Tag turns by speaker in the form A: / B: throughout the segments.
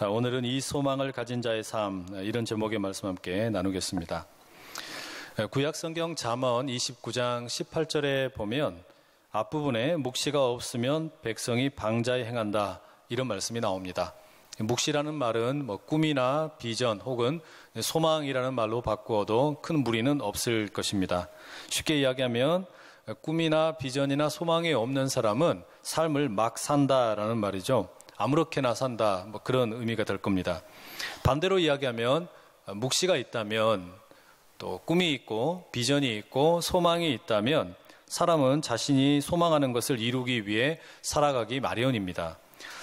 A: 오늘은 이 소망을 가진 자의 삶, 이런 제목의 말씀 함께 나누겠습니다. 구약 성경 잠언 29장 18절에 보면 앞부분에 묵시가 없으면 백성이 방자에 행한다, 이런 말씀이 나옵니다. 묵시라는 말은 꿈이나 비전 혹은 소망이라는 말로 바꾸어도 큰 무리는 없을 것입니다. 쉽게 이야기하면 꿈이나 비전이나 소망이 없는 사람은 삶을 막 산다라는 말이죠. 아무렇게나 산다, 그런 의미가 될 겁니다. 반대로 이야기하면 묵시가 있다면, 또 꿈이 있고 비전이 있고 소망이 있다면 사람은 자신이 소망하는 것을 이루기 위해 살아가기 마련입니다.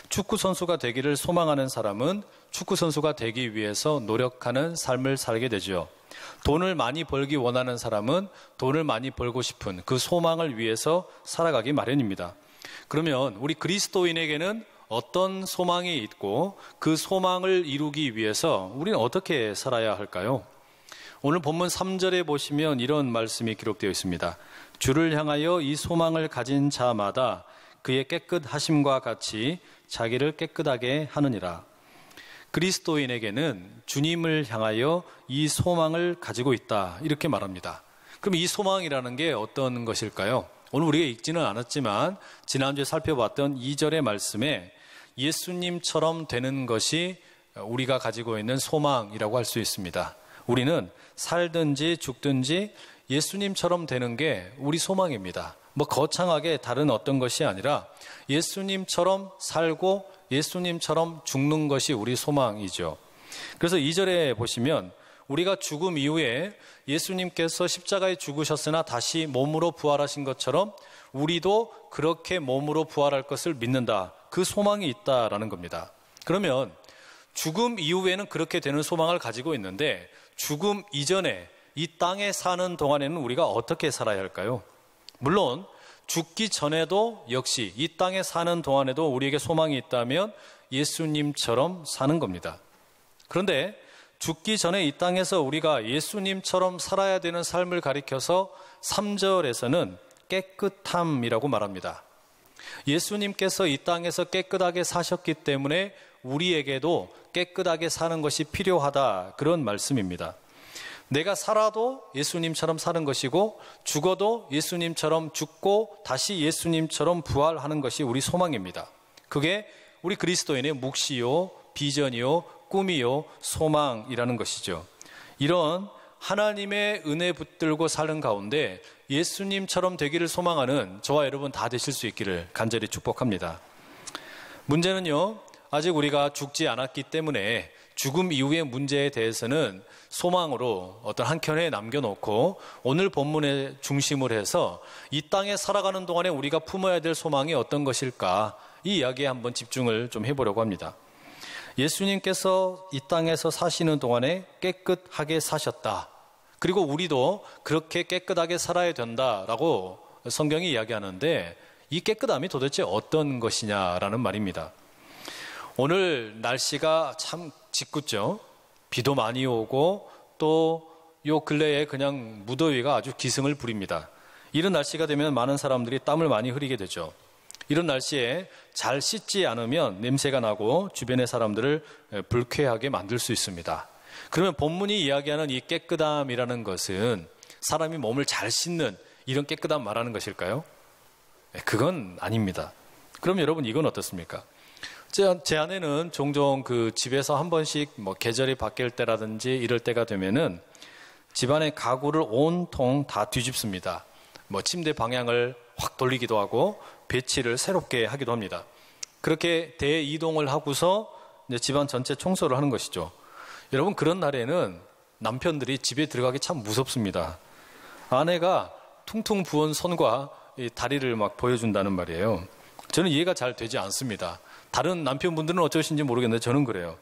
A: 축구 선수가 되기를 소망하는 사람은 축구 선수가 되기 위해서 노력하는 삶을 살게 되죠. 돈을 많이 벌기 원하는 사람은 돈을 많이 벌고 싶은 그 소망을 위해서 살아가기 마련입니다. 그러면 우리 그리스도인에게는 어떤 소망이 있고 그 소망을 이루기 위해서 우리는 어떻게 살아야 할까요? 오늘 본문 3절에 보시면 이런 말씀이 기록되어 있습니다. 주를 향하여 이 소망을 가진 자마다 그의 깨끗하심과 같이 자기를 깨끗하게 하느니라. 그리스도인에게는 주님을 향하여 이 소망을 가지고 있다, 이렇게 말합니다. 그럼 이 소망이라는 게 어떤 것일까요? 오늘 우리가 읽지는 않았지만 지난주에 살펴봤던 2절의 말씀에 예수님처럼 되는 것이 우리가 가지고 있는 소망이라고 할 수 있습니다. 우리는 살든지 죽든지 예수님처럼 되는 게 우리 소망입니다. 거창하게 다른 어떤 것이 아니라 예수님처럼 살고 예수님처럼 죽는 것이 우리 소망이죠. 그래서 2절에 보시면 우리가 죽음 이후에 예수님께서 십자가에 죽으셨으나 다시 몸으로 부활하신 것처럼 우리도 그렇게 몸으로 부활할 것을 믿는다, 그 소망이 있다라는 겁니다. 그러면 죽음 이후에는 그렇게 되는 소망을 가지고 있는데 죽음 이전에 이 땅에 사는 동안에는 우리가 어떻게 살아야 할까요? 물론 죽기 전에도 역시 이 땅에 사는 동안에도 우리에게 소망이 있다면 예수님처럼 사는 겁니다. 그런데 죽기 전에 이 땅에서 우리가 예수님처럼 살아야 되는 삶을 가리켜서 3절에서는 깨끗함이라고 말합니다. 예수님께서 이 땅에서 깨끗하게 사셨기 때문에 우리에게도 깨끗하게 사는 것이 필요하다, 그런 말씀입니다. 내가 살아도 예수님처럼 사는 것이고 죽어도 예수님처럼 죽고 다시 예수님처럼 부활하는 것이 우리 소망입니다. 그게 우리 그리스도인의 묵시요, 비전이요, 꿈이요, 소망이라는 것이죠. 이런 하나님의 은혜 붙들고 사는 가운데 예수님처럼 되기를 소망하는 저와 여러분 다 되실 수 있기를 간절히 축복합니다. 문제는요, 아직 우리가 죽지 않았기 때문에 죽음 이후의 문제에 대해서는 소망으로 어떤 한켠에 남겨놓고 오늘 본문의 중심을 해서 이 땅에 살아가는 동안에 우리가 품어야 될 소망이 어떤 것일까, 이 이야기에 한번 집중을 좀 해보려고 합니다. 예수님께서 이 땅에서 사시는 동안에 깨끗하게 사셨다. 그리고 우리도 그렇게 깨끗하게 살아야 된다라고 성경이 이야기하는데 이 깨끗함이 도대체 어떤 것이냐라는 말입니다. 오늘 날씨가 참 짓궂죠. 비도 많이 오고 또 요 근래에 그냥 무더위가 아주 기승을 부립니다. 이런 날씨가 되면 많은 사람들이 땀을 많이 흘리게 되죠. 이런 날씨에 잘 씻지 않으면 냄새가 나고 주변의 사람들을 불쾌하게 만들 수 있습니다. 그러면 본문이 이야기하는 이 깨끗함이라는 것은 사람이 몸을 잘 씻는 이런 깨끗함 말하는 것일까요? 그건 아닙니다. 그럼 여러분 이건 어떻습니까? 제 아내는 종종 그 집에서 한 번씩 계절이 바뀔 때라든지 이럴 때가 되면은 집안의 가구를 온통 다 뒤집습니다. 침대 방향을 확 돌리기도 하고 배치를 새롭게 하기도 합니다. 그렇게 대이동을 하고서 이제 집안 전체 청소를 하는 것이죠. 여러분, 그런 날에는 남편들이 집에 들어가기 참 무섭습니다. 아내가 퉁퉁 부은 손과 이 다리를 막 보여준다는 말이에요. 저는 이해가 잘 되지 않습니다. 다른 남편분들은 어쩌신지 모르겠는데 저는 그래요.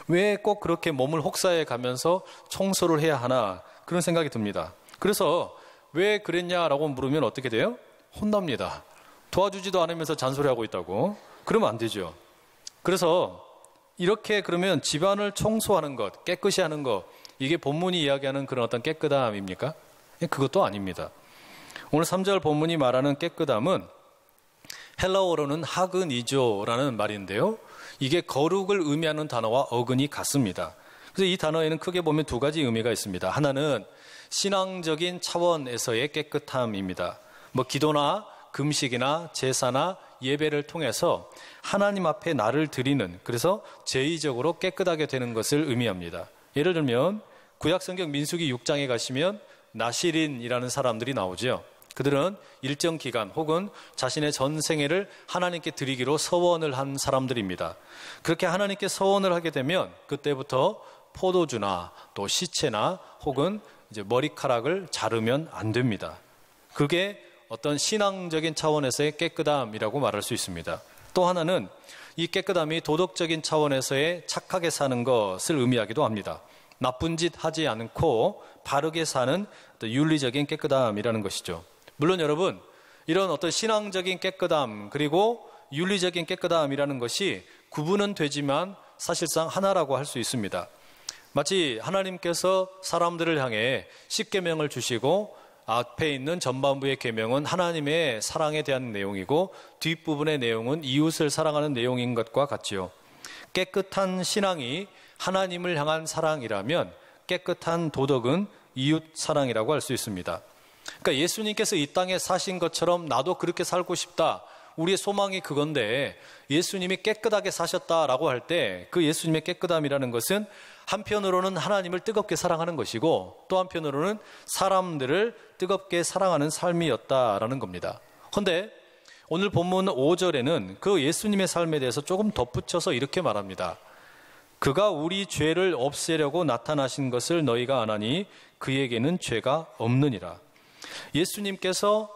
A: 왜 꼭 그렇게 몸을 혹사해 가면서 청소를 해야 하나, 그런 생각이 듭니다. 그래서 왜 그랬냐라고 물으면 어떻게 돼요? 혼납니다. 도와주지도 않으면서 잔소리하고 있다고. 그러면 안 되죠. 그래서 이렇게 그러면 집안을 청소하는 것, 깨끗이 하는 것, 이게 본문이 이야기하는 그런 어떤 깨끗함입니까? 그것도 아닙니다. 오늘 3절 본문이 말하는 깨끗함은 헬라어로는 하그니조라는 말인데요. 이게 거룩을 의미하는 단어와 어근이 같습니다. 그래서 이 단어에는 크게 보면 두 가지 의미가 있습니다. 하나는 신앙적인 차원에서의 깨끗함입니다. 기도나 금식이나 제사나 예배를 통해서 하나님 앞에 나를 드리는, 그래서 제의적으로 깨끗하게 되는 것을 의미합니다. 예를 들면 구약성경 민수기 6장에 가시면 나시린이라는 사람들이 나오죠. 그들은 일정 기간 혹은 자신의 전생애를 하나님께 드리기로 서원을 한 사람들입니다. 그렇게 하나님께 서원을 하게 되면 그때부터 포도주나 또 시체나 혹은 이제 머리카락을 자르면 안 됩니다. 그게 어떤 신앙적인 차원에서의 깨끗함이라고 말할 수 있습니다. 또 하나는 이 깨끗함이 도덕적인 차원에서의 착하게 사는 것을 의미하기도 합니다. 나쁜 짓 하지 않고 바르게 사는 윤리적인 깨끗함이라는 것이죠. 물론 여러분, 이런 어떤 신앙적인 깨끗함 그리고 윤리적인 깨끗함이라는 것이 구분은 되지만 사실상 하나라고 할 수 있습니다. 마치 하나님께서 사람들을 향해 십계명을 주시고 앞에 있는 전반부의 계명은 하나님의 사랑에 대한 내용이고 뒷부분의 내용은 이웃을 사랑하는 내용인 것과 같지요. 깨끗한 신앙이 하나님을 향한 사랑이라면 깨끗한 도덕은 이웃 사랑이라고 할 수 있습니다. 그러니까 예수님께서 이 땅에 사신 것처럼 나도 그렇게 살고 싶다. 우리의 소망이 그건데 예수님이 깨끗하게 사셨다라고 할 때 그 예수님의 깨끗함이라는 것은 한편으로는 하나님을 뜨겁게 사랑하는 것이고 또 한편으로는 사람들을 뜨겁게 사랑하는 삶이었다라는 겁니다. 그런데 오늘 본문 5절에는 그 예수님의 삶에 대해서 조금 덧붙여서 이렇게 말합니다. 그가 우리 죄를 없애려고 나타나신 것을 너희가 아나니 그에게는 죄가 없느니라. 예수님께서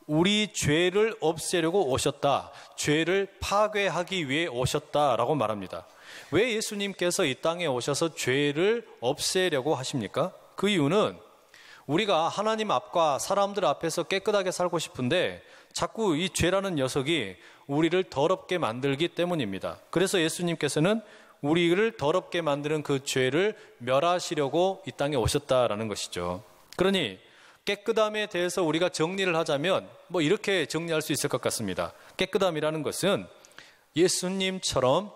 A: 우리 죄를 없애려고 오셨다. 죄를 파괴하기 위해 오셨다라고 말합니다. 왜 예수님께서 이 땅에 오셔서 죄를 없애려고 하십니까? 그 이유는 우리가 하나님 앞과 사람들 앞에서 깨끗하게 살고 싶은데 자꾸 이 죄라는 녀석이 우리를 더럽게 만들기 때문입니다. 그래서 예수님께서는 우리를 더럽게 만드는 그 죄를 멸하시려고 이 땅에 오셨다라는 것이죠. 그러니 깨끗함에 대해서 우리가 정리를 하자면 이렇게 정리할 수 있을 것 같습니다. 깨끗함이라는 것은 예수님처럼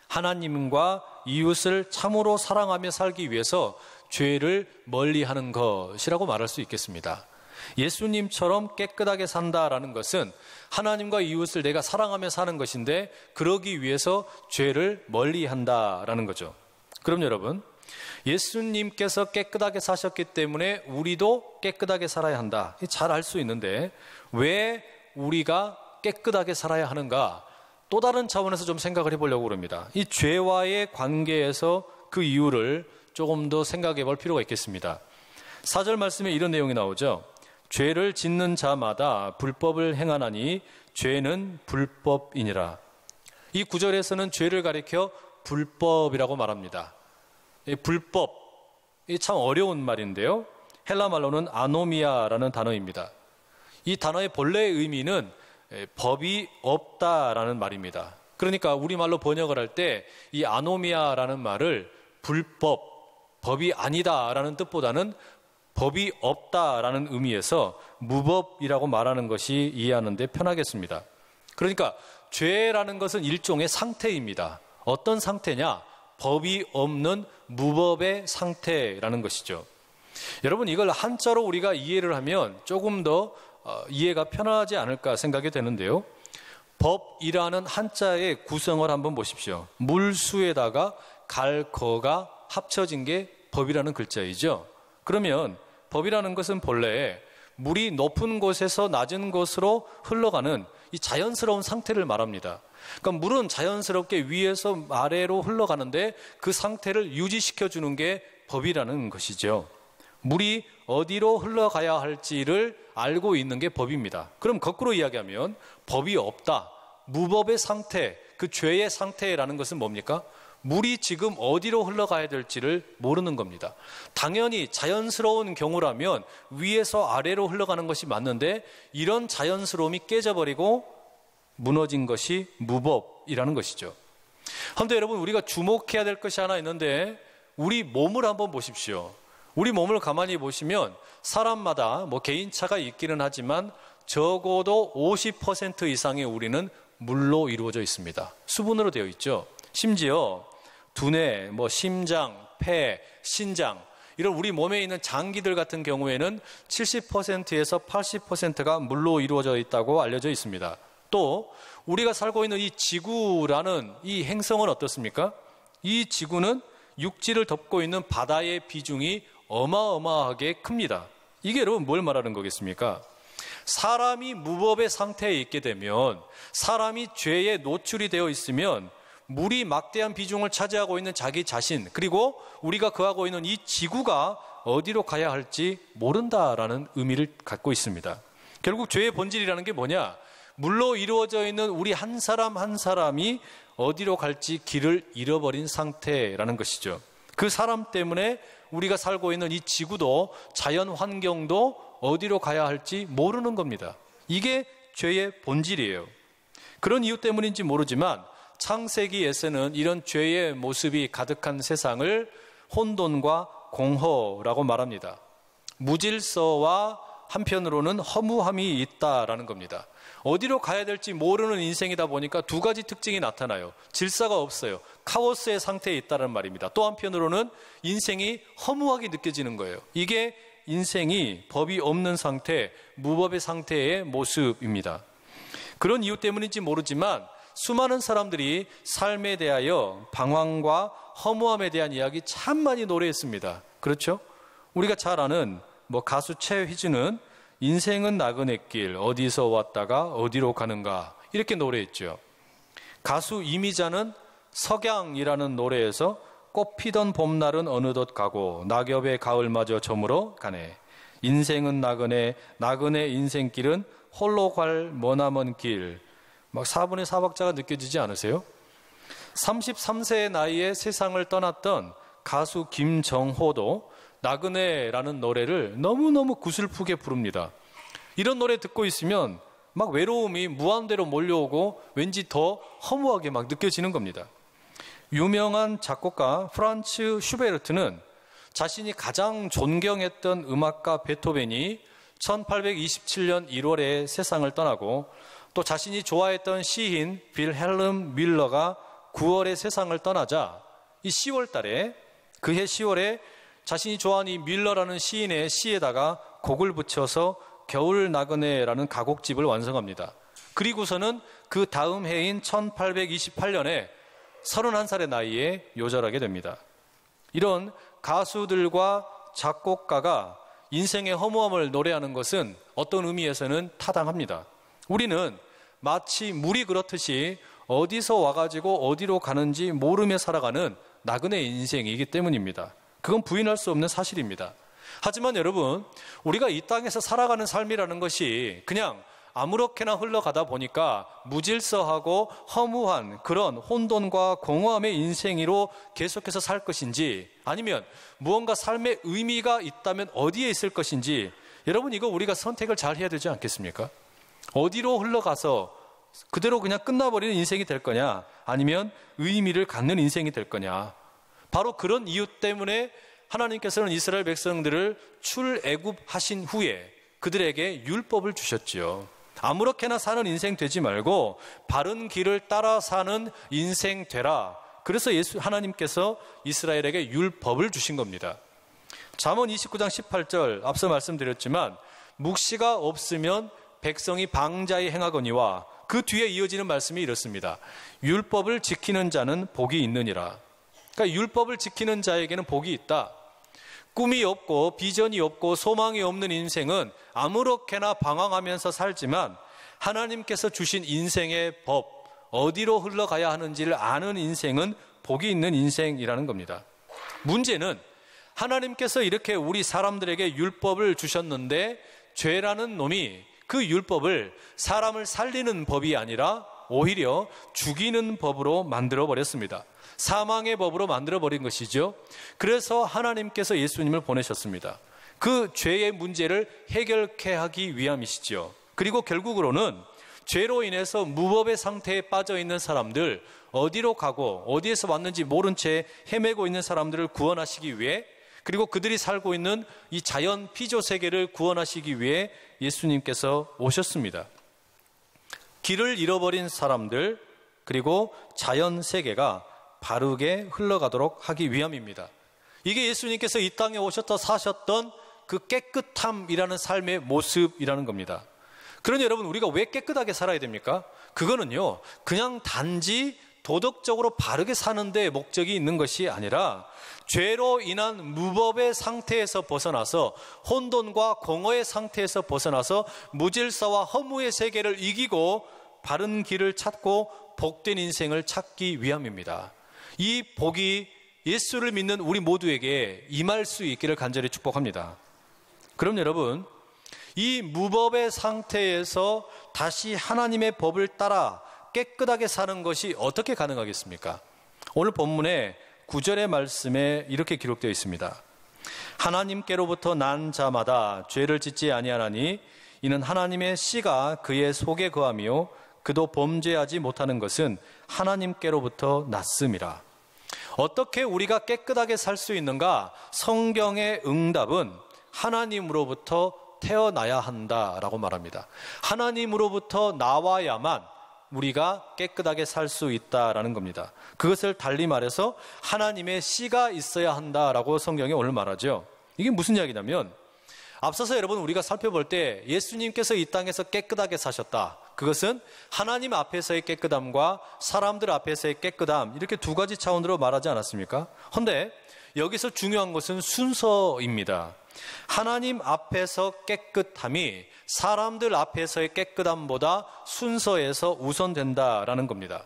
A: 하나님과 이웃을 참으로 사랑하며 살기 위해서 죄를 멀리하는 것이라고 말할 수 있겠습니다. 예수님처럼 깨끗하게 산다라는 것은 하나님과 이웃을 내가 사랑하며 사는 것인데 그러기 위해서 죄를 멀리한다라는 거죠. 그럼 여러분, 예수님께서 깨끗하게 사셨기 때문에 우리도 깨끗하게 살아야 한다. 잘 알 수 있는데 왜 우리가 깨끗하게 살아야 하는가? 또 다른 차원에서 좀 생각을 해보려고 합니다. 이 죄와의 관계에서 그 이유를 조금 더 생각해 볼 필요가 있겠습니다. 4절 말씀에 이런 내용이 나오죠. 죄를 짓는 자마다 불법을 행하나니 죄는 불법이니라. 이 구절에서는 죄를 가리켜 불법이라고 말합니다. 이 불법, 이 참 어려운 말인데요. 헬라 말로는 아노미아라는 단어입니다. 이 단어의 본래의 의미는 법이 없다라는 말입니다. 그러니까 우리말로 번역을 할 때 이 아노미아라는 말을 불법, 법이 아니다라는 뜻보다는 법이 없다라는 의미에서 무법이라고 말하는 것이 이해하는데 편하겠습니다. 그러니까 죄라는 것은 일종의 상태입니다. 어떤 상태냐? 법이 없는 무법의 상태라는 것이죠. 여러분, 이걸 한자로 우리가 이해를 하면 조금 더 이해가 편하지 않을까 생각이 되는데요. 법이라는 한자의 구성을 한번 보십시오. 물수에다가 갈, 거가 합쳐진 게 법이라는 글자이죠. 그러면 법이라는 것은 본래 물이 높은 곳에서 낮은 곳으로 흘러가는 이 자연스러운 상태를 말합니다. 그러니까 물은 자연스럽게 위에서 아래로 흘러가는데 그 상태를 유지시켜 주는 게 법이라는 것이죠. 물이 어디로 흘러가야 할지를 알고 있는 게 법입니다. 그럼 거꾸로 이야기하면 법이 없다. 무법의 상태, 그 죄의 상태라는 것은 뭡니까? 물이 지금 어디로 흘러가야 될지를 모르는 겁니다. 당연히 자연스러운 경우라면 위에서 아래로 흘러가는 것이 맞는데 이런 자연스러움이 깨져버리고 무너진 것이 무법이라는 것이죠. 그런데 여러분, 우리가 주목해야 될 것이 하나 있는데 우리 몸을 한번 보십시오. 우리 몸을 가만히 보시면 사람마다 개인차가 있기는 하지만 적어도 50% 이상의 우리는 물로 이루어져 있습니다. 수분으로 되어 있죠. 심지어 두뇌, 심장, 폐, 신장 이런 우리 몸에 있는 장기들 같은 경우에는 70%에서 80%가 물로 이루어져 있다고 알려져 있습니다. 또 우리가 살고 있는 이 지구라는 이 행성은 어떻습니까? 이 지구는 육지를 덮고 있는 바다의 비중이 어마어마하게 큽니다. 이게 여러분 뭘 말하는 거겠습니까? 사람이 무법의 상태에 있게 되면, 사람이 죄에 노출이 되어 있으면 물이 막대한 비중을 차지하고 있는 자기 자신, 그리고 우리가 거하고 있는 이 지구가 어디로 가야 할지 모른다라는 의미를 갖고 있습니다. 결국 죄의 본질이라는 게 뭐냐? 물로 이루어져 있는 우리 한 사람 한 사람이 어디로 갈지 길을 잃어버린 상태라는 것이죠. 그 사람 때문에 우리가 살고 있는 이 지구도 자연 환경도 어디로 가야 할지 모르는 겁니다. 이게 죄의 본질이에요. 그런 이유 때문인지 모르지만 창세기에서는 이런 죄의 모습이 가득한 세상을 혼돈과 공허라고 말합니다. 무질서와 한편으로는 허무함이 있다라는 겁니다. 어디로 가야 될지 모르는 인생이다 보니까 두 가지 특징이 나타나요. 질서가 없어요. 카오스의 상태에 있다는 말입니다. 또 한편으로는 인생이 허무하게 느껴지는 거예요. 이게 인생이 법이 없는 상태, 무법의 상태의 모습입니다. 그런 이유 때문인지 모르지만 수많은 사람들이 삶에 대하여 방황과 허무함에 대한 이야기 참 많이 노래했습니다. 그렇죠? 우리가 잘 아는 가수 최휘준은 인생은 나그네길 어디서 왔다가 어디로 가는가 이렇게 노래했죠. 가수 이미자는 석양이라는 노래에서 꽃피던 봄날은 어느덧 가고 낙엽의 가을마저 저물어 가네. 인생은 나그네, 나그네 인생길은 홀로 갈 머나먼 길. 4분의 4박자가 느껴지지 않으세요? 33세의 나이에 세상을 떠났던 가수 김정호도 나그네라는 노래를 너무너무 구슬프게 부릅니다. 이런 노래 듣고 있으면 막 외로움이 무한대로 몰려오고 왠지 더 허무하게 막 느껴지는 겁니다. 유명한 작곡가 프란츠 슈베르트는 자신이 가장 존경했던 음악가 베토벤이 1827년 1월에 세상을 떠나고 또 자신이 좋아했던 시인 빌헬름 밀러가 9월에 세상을 떠나자 이 10월 달에 그해 10월에 자신이 좋아하는 이 밀러라는 시인의 시에다가 곡을 붙여서 겨울 나그네라는 가곡집을 완성합니다. 그리고서는 그 다음 해인 1828년에 31살의 나이에 요절하게 됩니다. 이런 가수들과 작곡가가 인생의 허무함을 노래하는 것은 어떤 의미에서는 타당합니다. 우리는 마치 물이 그렇듯이 어디서 와가지고 어디로 가는지 모르며 살아가는 나그네 인생이기 때문입니다. 그건 부인할 수 없는 사실입니다. 하지만 여러분, 우리가 이 땅에서 살아가는 삶이라는 것이 그냥 아무렇게나 흘러가다 보니까 무질서하고 허무한 그런 혼돈과 공허함의 인생으로 계속해서 살 것인지, 아니면 무언가 삶의 의미가 있다면 어디에 있을 것인지, 여러분 이거 우리가 선택을 잘 해야 되지 않겠습니까? 어디로 흘러가서 그대로 그냥 끝나버리는 인생이 될 거냐, 아니면 의미를 갖는 인생이 될 거냐. 바로 그런 이유 때문에 하나님께서는 이스라엘 백성들을 출애굽하신 후에 그들에게 율법을 주셨지요. 아무렇게나 사는 인생 되지 말고 바른 길을 따라 사는 인생 되라. 그래서 하나님께서 이스라엘에게 율법을 주신 겁니다. 잠언 29장 18절 앞서 말씀드렸지만 묵시가 없으면 백성이 방자히 행하거니와 그 뒤에 이어지는 말씀이 이렇습니다. 율법을 지키는 자는 복이 있느니라. 그러니까 율법을 지키는 자에게는 복이 있다. 꿈이 없고 비전이 없고 소망이 없는 인생은 아무렇게나 방황하면서 살지만 하나님께서 주신 인생의 법, 어디로 흘러가야 하는지를 아는 인생은 복이 있는 인생이라는 겁니다. 문제는 하나님께서 이렇게 우리 사람들에게 율법을 주셨는데 죄라는 놈이 그 율법을 사람을 살리는 법이 아니라 오히려 죽이는 법으로 만들어버렸습니다. 사망의 법으로 만들어버린 것이죠. 그래서 하나님께서 예수님을 보내셨습니다. 그 죄의 문제를 해결케 하기 위함이시죠. 그리고 결국으로는 죄로 인해서 무법의 상태에 빠져 있는 사람들, 어디로 가고 어디에서 왔는지 모른 채 헤매고 있는 사람들을 구원하시기 위해, 그리고 그들이 살고 있는 이 자연 피조 세계를 구원하시기 위해 예수님께서 오셨습니다. 길을 잃어버린 사람들, 그리고 자연 세계가 바르게 흘러가도록 하기 위함입니다. 이게 예수님께서 이 땅에 오셨다 사셨던 그 깨끗함이라는 삶의 모습이라는 겁니다. 그러니 여러분, 우리가 왜 깨끗하게 살아야 됩니까? 그거는요, 그냥 단지 도덕적으로 바르게 사는 데 목적이 있는 것이 아니라 죄로 인한 무법의 상태에서 벗어나서 혼돈과 공허의 상태에서 벗어나서 무질서와 허무의 세계를 이기고 바른 길을 찾고 복된 인생을 찾기 위함입니다. 이 복이 예수를 믿는 우리 모두에게 임할 수 있기를 간절히 축복합니다. 그럼 여러분, 이 무법의 상태에서 다시 하나님의 법을 따라 깨끗하게 사는 것이 어떻게 가능하겠습니까? 오늘 본문의 9절의 말씀에 이렇게 기록되어 있습니다. 하나님께로부터 난 자마다 죄를 짓지 아니하나니 이는 하나님의 씨가 그의 속에 거하며 그도 범죄하지 못하는 것은 하나님께로부터 났음이라. 어떻게 우리가 깨끗하게 살 수 있는가? 성경의 응답은 하나님으로부터 태어나야 한다라고 말합니다. 하나님으로부터 나와야만 우리가 깨끗하게 살 수 있다라는 겁니다. 그것을 달리 말해서 하나님의 씨가 있어야 한다라고 성경이 오늘 말하죠. 이게 무슨 이야기냐면, 앞서서 여러분 우리가 살펴볼 때 예수님께서 이 땅에서 깨끗하게 사셨다. 그것은 하나님 앞에서의 깨끗함과 사람들 앞에서의 깨끗함, 이렇게 두 가지 차원으로 말하지 않았습니까? 그런데 여기서 중요한 것은 순서입니다. 하나님 앞에서 깨끗함이 사람들 앞에서의 깨끗함보다 순서에서 우선된다라는 겁니다.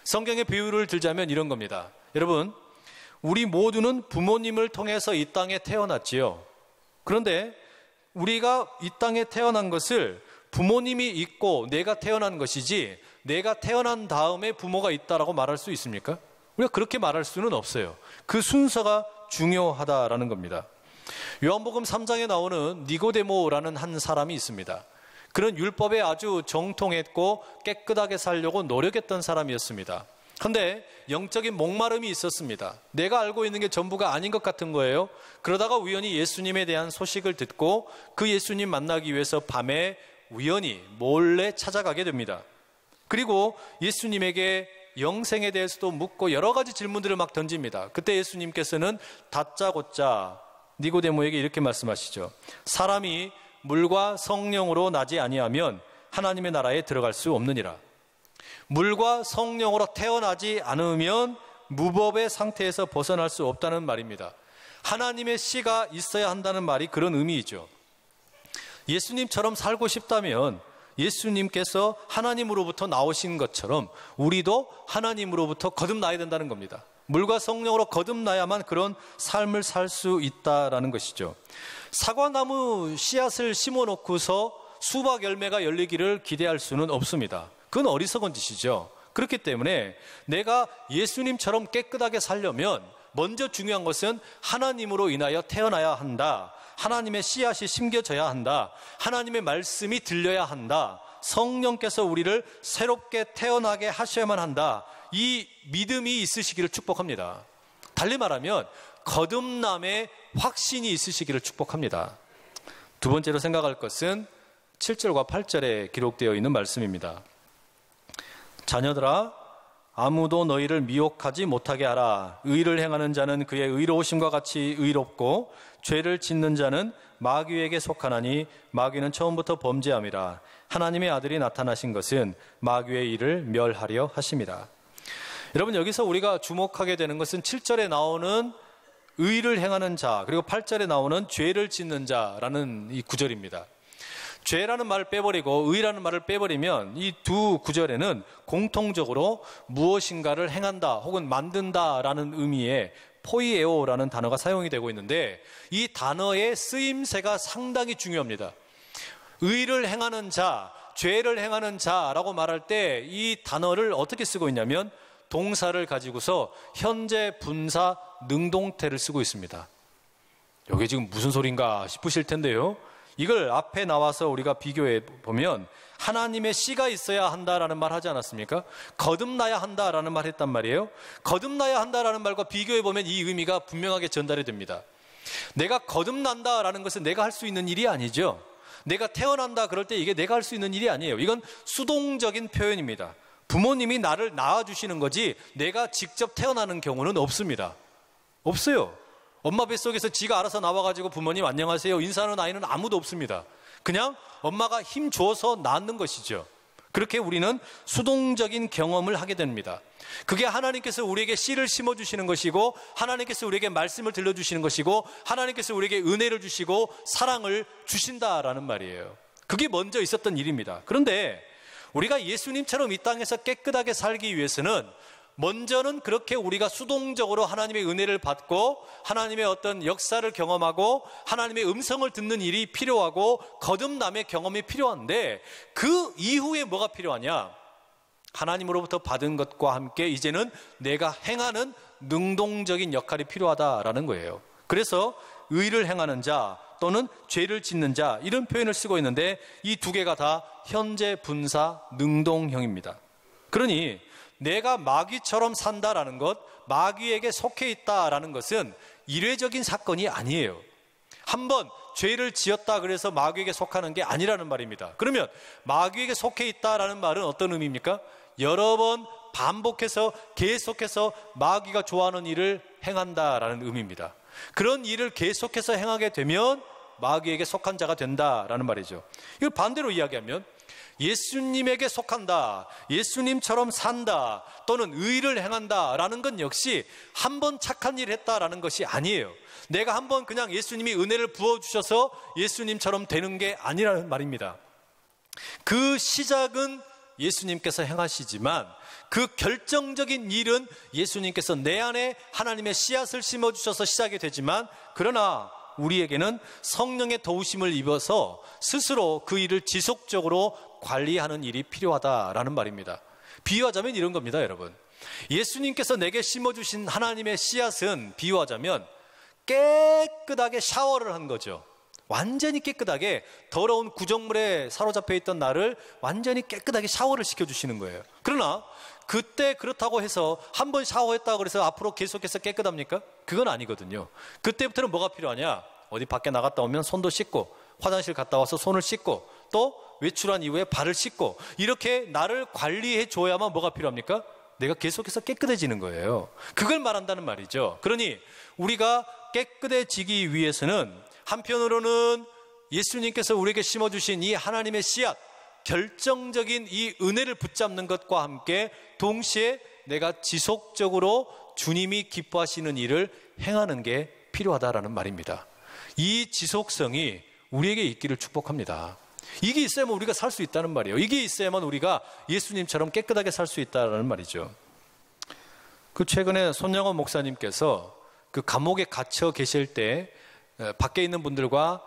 A: 성경의 비유를 들자면 이런 겁니다. 여러분, 우리 모두는 부모님을 통해서 이 땅에 태어났지요. 그런데 우리가 이 땅에 태어난 것을 부모님이 있고 내가 태어난 것이지 내가 태어난 다음에 부모가 있다라고 말할 수 있습니까? 우리가 그렇게 말할 수는 없어요. 그 순서가 중요하다라는 겁니다. 요한복음 3장에 나오는 니고데모라는 한 사람이 있습니다. 그는 율법에 아주 정통했고 깨끗하게 살려고 노력했던 사람이었습니다. 그런데 영적인 목마름이 있었습니다. 내가 알고 있는 게 전부가 아닌 것 같은 거예요. 그러다가 우연히 예수님에 대한 소식을 듣고 그 예수님 만나기 위해서 밤에 우연히 몰래 찾아가게 됩니다. 그리고 예수님에게 영생에 대해서도 묻고 여러 가지 질문들을 막 던집니다. 그때 예수님께서는 다짜고짜 니고데모에게 이렇게 말씀하시죠. 사람이 물과 성령으로 나지 아니하면 하나님의 나라에 들어갈 수 없느니라. 물과 성령으로 태어나지 않으면 무법의 상태에서 벗어날 수 없다는 말입니다. 하나님의 씨가 있어야 한다는 말이 그런 의미이죠. 예수님처럼 살고 싶다면 예수님께서 하나님으로부터 나오신 것처럼 우리도 하나님으로부터 거듭나야 된다는 겁니다. 물과 성령으로 거듭나야만 그런 삶을 살 수 있다라는 것이죠. 사과나무 씨앗을 심어놓고서 수박 열매가 열리기를 기대할 수는 없습니다. 그건 어리석은 짓이죠. 그렇기 때문에 내가 예수님처럼 깨끗하게 살려면 먼저 중요한 것은 하나님으로 인하여 태어나야 한다. 하나님의 씨앗이 심겨져야 한다. 하나님의 말씀이 들려야 한다. 성령께서 우리를 새롭게 태어나게 하셔야만 한다. 이 믿음이 있으시기를 축복합니다. 달리 말하면 거듭남의 확신이 있으시기를 축복합니다. 두 번째로 생각할 것은 7절과 8절에 기록되어 있는 말씀입니다. 자녀들아, 아무도 너희를 미혹하지 못하게 하라. 의를 행하는 자는 그의 의로우심과 같이 의롭고 죄를 짓는 자는 마귀에게 속하나니 마귀는 처음부터 범죄함이라. 하나님의 아들이 나타나신 것은 마귀의 일을 멸하려 하심이라. 여러분, 여기서 우리가 주목하게 되는 것은 7절에 나오는 의를 행하는 자, 그리고 8절에 나오는 죄를 짓는 자라는 이 구절입니다. 죄라는 말을 빼버리고 의라는 말을 빼버리면 이 두 구절에는 공통적으로 무엇인가를 행한다 혹은 만든다라는 의미의 포이에오라는 단어가 사용이 되고 있는데, 이 단어의 쓰임새가 상당히 중요합니다. 의를 행하는 자, 죄를 행하는 자라고 말할 때 이 단어를 어떻게 쓰고 있냐면 동사를 가지고서 현재 분사 능동태를 쓰고 있습니다. 이게 지금 무슨 소린가 싶으실 텐데요. 이걸 앞에 나와서 우리가 비교해 보면 하나님의 씨가 있어야 한다라는 말 하지 않았습니까? 거듭나야 한다라는 말 했단 말이에요. 거듭나야 한다라는 말과 비교해 보면 이 의미가 분명하게 전달이 됩니다. 내가 거듭난다라는 것은 내가 할 수 있는 일이 아니죠. 내가 태어난다 그럴 때 이게 내가 할 수 있는 일이 아니에요. 이건 수동적인 표현입니다. 부모님이 나를 낳아주시는 거지 내가 직접 태어나는 경우는 없습니다. 없어요. 엄마 뱃속에서 지가 알아서 나와가지고 부모님 안녕하세요 인사하는 아이는 아무도 없습니다. 그냥 엄마가 힘 줘서 낳는 것이죠. 그렇게 우리는 수동적인 경험을 하게 됩니다. 그게 하나님께서 우리에게 씨를 심어주시는 것이고, 하나님께서 우리에게 말씀을 들려주시는 것이고, 하나님께서 우리에게 은혜를 주시고 사랑을 주신다라는 말이에요. 그게 먼저 있었던 일입니다. 그런데 우리가 예수님처럼 이 땅에서 깨끗하게 살기 위해서는 먼저는 그렇게 우리가 수동적으로 하나님의 은혜를 받고 하나님의 어떤 역사를 경험하고 하나님의 음성을 듣는 일이 필요하고 거듭남의 경험이 필요한데, 그 이후에 뭐가 필요하냐? 하나님으로부터 받은 것과 함께 이제는 내가 행하는 능동적인 역할이 필요하다라는 거예요. 그래서 의를 행하는 자 또는 죄를 짓는 자, 이런 표현을 쓰고 있는데 이 두 개가 다 현재 분사 능동형입니다. 그러니 내가 마귀처럼 산다라는 것, 마귀에게 속해 있다라는 것은 일회적인 사건이 아니에요. 한번 죄를 지었다 그래서 마귀에게 속하는 게 아니라는 말입니다. 그러면 마귀에게 속해 있다라는 말은 어떤 의미입니까? 여러 번 반복해서 계속해서 마귀가 좋아하는 일을 행한다라는 의미입니다. 그런 일을 계속해서 행하게 되면 마귀에게 속한 자가 된다라는 말이죠. 이걸 반대로 이야기하면 예수님에게 속한다, 예수님처럼 산다, 또는 의를 행한다라는 건 역시 한 번 착한 일을 했다라는 것이 아니에요. 내가 한 번 그냥 예수님이 은혜를 부어주셔서 예수님처럼 되는 게 아니라는 말입니다. 그 시작은 예수님께서 행하시지만 그 결정적인 일은 예수님께서 내 안에 하나님의 씨앗을 심어주셔서 시작이 되지만, 그러나 우리에게는 성령의 도우심을 입어서 스스로 그 일을 지속적으로 관리하는 일이 필요하다라는 말입니다. 비유하자면 이런 겁니다, 여러분. 예수님께서 내게 심어주신 하나님의 씨앗은 비유하자면 깨끗하게 샤워를 한 거죠. 완전히 깨끗하게 더러운 구정물에 사로잡혀 있던 나를 완전히 깨끗하게 샤워를 시켜주시는 거예요. 그러나 그때 그렇다고 해서 한 번 샤워했다고 그래서 앞으로 계속해서 깨끗합니까? 그건 아니거든요. 그때부터는 뭐가 필요하냐? 어디 밖에 나갔다 오면 손도 씻고, 화장실 갔다 와서 손을 씻고, 또 외출한 이후에 발을 씻고, 이렇게 나를 관리해 줘야만 뭐가 필요합니까? 내가 계속해서 깨끗해지는 거예요. 그걸 말한다는 말이죠. 그러니 우리가 깨끗해지기 위해서는 한편으로는 예수님께서 우리에게 심어주신 이 하나님의 씨앗, 결정적인 이 은혜를 붙잡는 것과 함께 동시에 내가 지속적으로 주님이 기뻐하시는 일을 행하는 게 필요하다라는 말입니다. 이 지속성이 우리에게 있기를 축복합니다. 이게 있어야만 우리가 살 수 있다는 말이에요. 이게 있어야만 우리가 예수님처럼 깨끗하게 살 수 있다는 말이죠. 그 최근에 손영원 목사님께서 그 감옥에 갇혀 계실 때 밖에 있는 분들과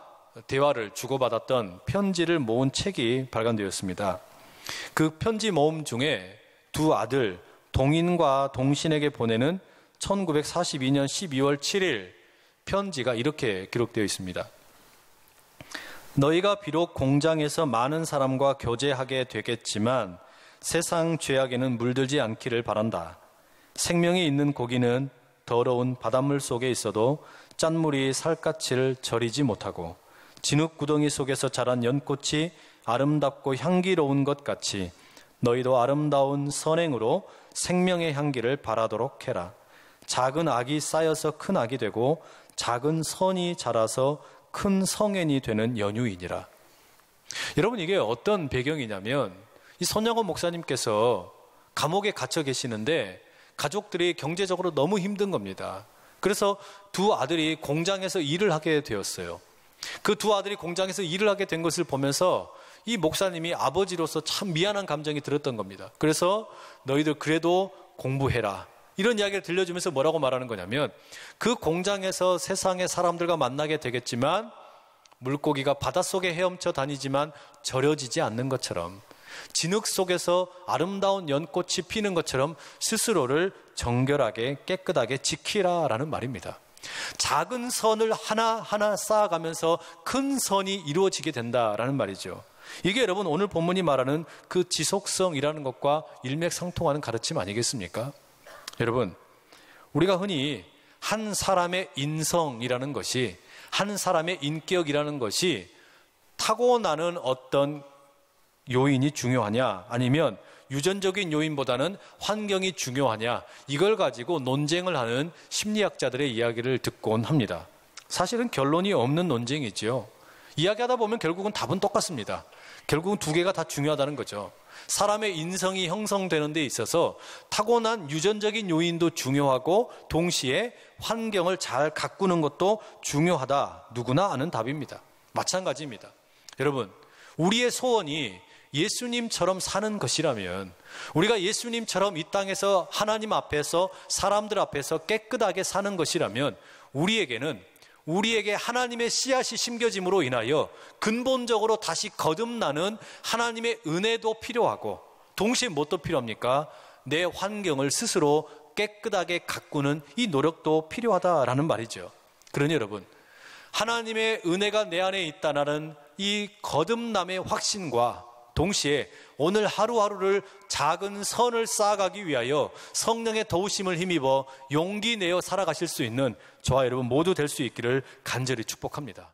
A: 대화를 주고받았던 편지를 모은 책이 발간되었습니다. 그 편지 모음 중에 두 아들 동인과 동신에게 보내는 1942년 12월 7일 편지가 이렇게 기록되어 있습니다. 너희가 비록 공장에서 많은 사람과 교제하게 되겠지만 세상 죄악에는 물들지 않기를 바란다. 생명이 있는 고기는 더러운 바닷물 속에 있어도 짠물이 살갗을 저리지 못하고 진흙 구덩이 속에서 자란 연꽃이 아름답고 향기로운 것 같이 너희도 아름다운 선행으로 생명의 향기를 바라도록 해라. 작은 악이 쌓여서 큰 악이 되고 작은 선이 자라서 큰 성인이 되는 연유이니라. 여러분, 이게 어떤 배경이냐면 이 손영원 목사님께서 감옥에 갇혀 계시는데 가족들이 경제적으로 너무 힘든 겁니다. 그래서 두 아들이 공장에서 일을 하게 되었어요. 그 두 아들이 공장에서 일을 하게 된 것을 보면서 이 목사님이 아버지로서 참 미안한 감정이 들었던 겁니다. 그래서 너희들 그래도 공부해라, 이런 이야기를 들려주면서 뭐라고 말하는 거냐면, 그 공장에서 세상의 사람들과 만나게 되겠지만 물고기가 바닷속에 헤엄쳐 다니지만 절여지지 않는 것처럼, 진흙 속에서 아름다운 연꽃이 피는 것처럼 스스로를 정결하게 깨끗하게 지키라라는 말입니다. 작은 선을 하나하나 쌓아가면서 큰 선이 이루어지게 된다라는 말이죠. 이게 여러분 오늘 본문이 말하는 그 지속성이라는 것과 일맥상통하는 가르침 아니겠습니까? 여러분, 우리가 흔히 한 사람의 인성이라는 것이, 한 사람의 인격이라는 것이 다 타고나는 어떤 요인이 중요하냐, 아니면 유전적인 요인보다는 환경이 중요하냐, 이걸 가지고 논쟁을 하는 심리학자들의 이야기를 듣곤 합니다. 사실은 결론이 없는 논쟁이지요. 이야기하다 보면 결국은 답은 똑같습니다. 결국은 두 개가 다 중요하다는 거죠. 사람의 인성이 형성되는 데 있어서 타고난 유전적인 요인도 중요하고 동시에 환경을 잘 가꾸는 것도 중요하다. 누구나 아는 답입니다. 마찬가지입니다. 여러분, 우리의 소원이 예수님처럼 사는 것이라면, 우리가 예수님처럼 이 땅에서 하나님 앞에서 사람들 앞에서 깨끗하게 사는 것이라면, 우리에게 하나님의 씨앗이 심겨짐으로 인하여 근본적으로 다시 거듭나는 하나님의 은혜도 필요하고, 동시에 무엇도 필요합니까? 내 환경을 스스로 깨끗하게 가꾸는 이 노력도 필요하다라는 말이죠. 그러니 여러분, 하나님의 은혜가 내 안에 있다는 이 거듭남의 확신과 동시에 오늘 하루하루를 작은 선을 쌓아가기 위하여 성령의 도우심을 힘입어 용기 내어 살아가실 수 있는 저와 여러분 모두 될 수 있기를 간절히 축복합니다.